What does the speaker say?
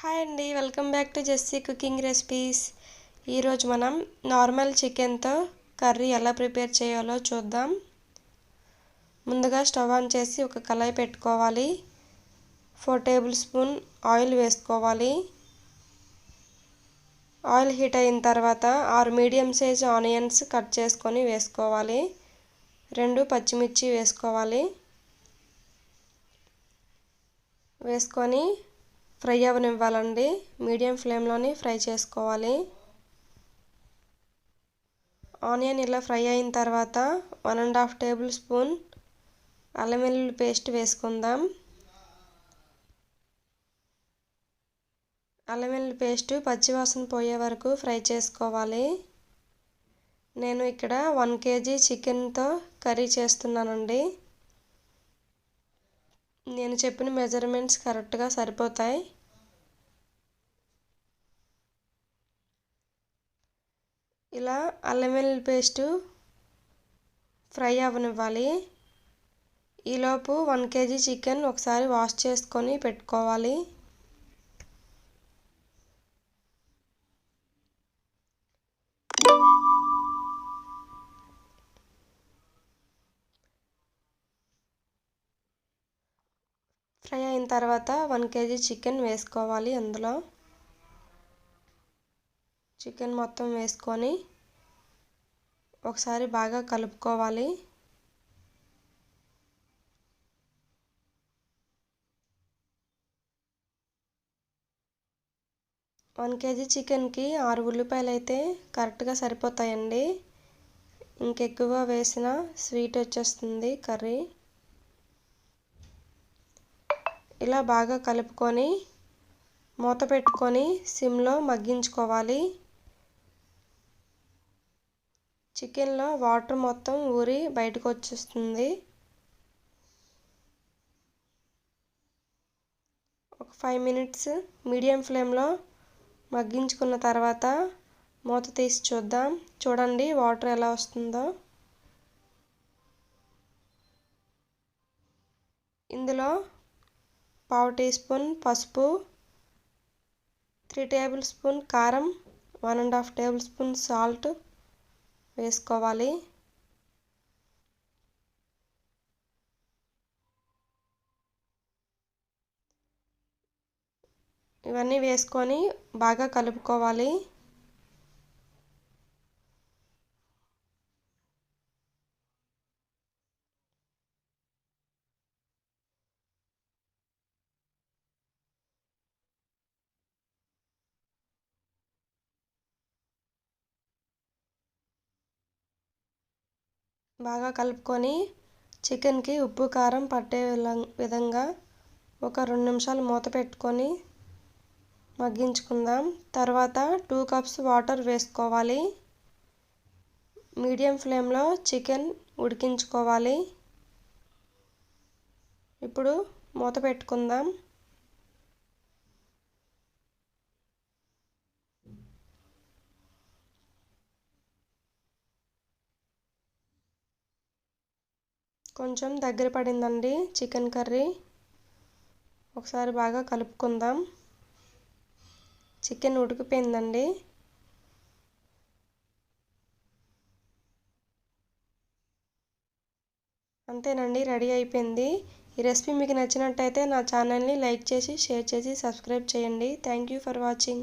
Hi అండి, welcome back to Jessie cooking recipes. ఈరోజు మనం నార్మల్ చికెన్తో కర్రీ ఎలా ప్రిపేర్ చేయాలో చూద్దాం. ముందుగా స్టవ్ ఆన్ చేసి ఒక కళాయి పెట్టుకోవాలి. 4 టేబుల్ స్పూన్ ఆయిల్ వేసుకోవాలి. ఆయిల్ హీట్ అయిన తర్వాత 6 మీడియం సైజ్ ఆనియన్స్ కట్ చేసుకొని వేసుకోవాలి. 2 పచ్చిమిర్చి వేసుకోవాలి. వేసుకొని ఫ్రై అవ్వనివ్వాలండి. మీడియం ఫ్లేమ్లోని ఫ్రై చేసుకోవాలి. ఆనియన్ ఇలా ఫ్రై అయిన తర్వాత 1.5 టేబుల్ స్పూన్ అల్లం వెల్లుల్లి పేస్ట్ వేసుకుందాం. అల్లం వెల్లుల్లి పేస్ట్ పచ్చివాసన పోయే వరకు ఫ్రై చేసుకోవాలి. నేను ఇక్కడ 1 kg చికెన్తో కర్రీ చేస్తున్నానండి. నేను చెప్పిన మెజర్మెంట్స్ కరెక్ట్గా సరిపోతాయి. ఇలా అల్లం వెల్లుల్లి పేస్టు ఫ్రై అవ్వనివ్వాలి. ఈలోపు 1 kg చికెన్ ఒకసారి వాష్ చేసుకొని పెట్టుకోవాలి. ఫ్రై అయిన తర్వాత 1 kg చికెన్ వేసుకోవాలి. అందులో చికెన్ మొత్తం వేసుకొని ఒకసారి బాగా కలుపుకోవాలి. వన్ కేజీ చికెన్కి 6 ఉల్లిపాయలు అయితే కరెక్ట్గా సరిపోతాయండి. ఇంకెక్కువ వేసినా స్వీట్ వచ్చేస్తుంది కర్రీ. ఇలా బాగా కలుపుకొని మూత పెట్టుకొని సిమ్లో మగ్గించుకోవాలి. చికెన్లో వాటర్ మొత్తం ఊరి బయటకు వచ్చేస్తుంది. ఒక 5 మినిట్స్ మీడియం ఫ్లేమ్లో మగ్గించుకున్న తర్వాత మూత తీసి చూద్దాం. చూడండి వాటర్ ఎలా వస్తుందో. ఇందులో 1/2 టీ స్పూన్ పసుపు, 3 టేబుల్ స్పూన్ కారం, 1.5 టేబుల్ స్పూన్ సాల్ట్ వేసుకోవాలి. ఇవన్నీ వేసుకొని బాగా కలుపుకోవాలి. బాగా కలుపుకొని చికెన్కి ఉప్పు కారం పట్టే విధంగా ఒక 2 నిమిషాలు మూత పెట్టుకొని మగ్గించుకుందాం. తర్వాత 2 కప్స్ వాటర్ వేసుకోవాలి. మీడియం ఫ్లేమ్లో చికెన్ ఉడికించుకోవాలి. ఇప్పుడు మూత పెట్టుకుందాం. కొంచెం దగ్గర పడిందండి చికెన్ కర్రీ. ఒకసారి బాగా కలుపుకుందాం. చికెన్ ఉడికిపోయిందండి. అంతేనండి, రెడీ అయిపోయింది. ఈ రెసిపీ మీకు నచ్చినట్టయితే నా ఛానల్ని లైక్ చేసి, షేర్ చేసి, సబ్స్క్రైబ్ చేయండి. Thank you for watching.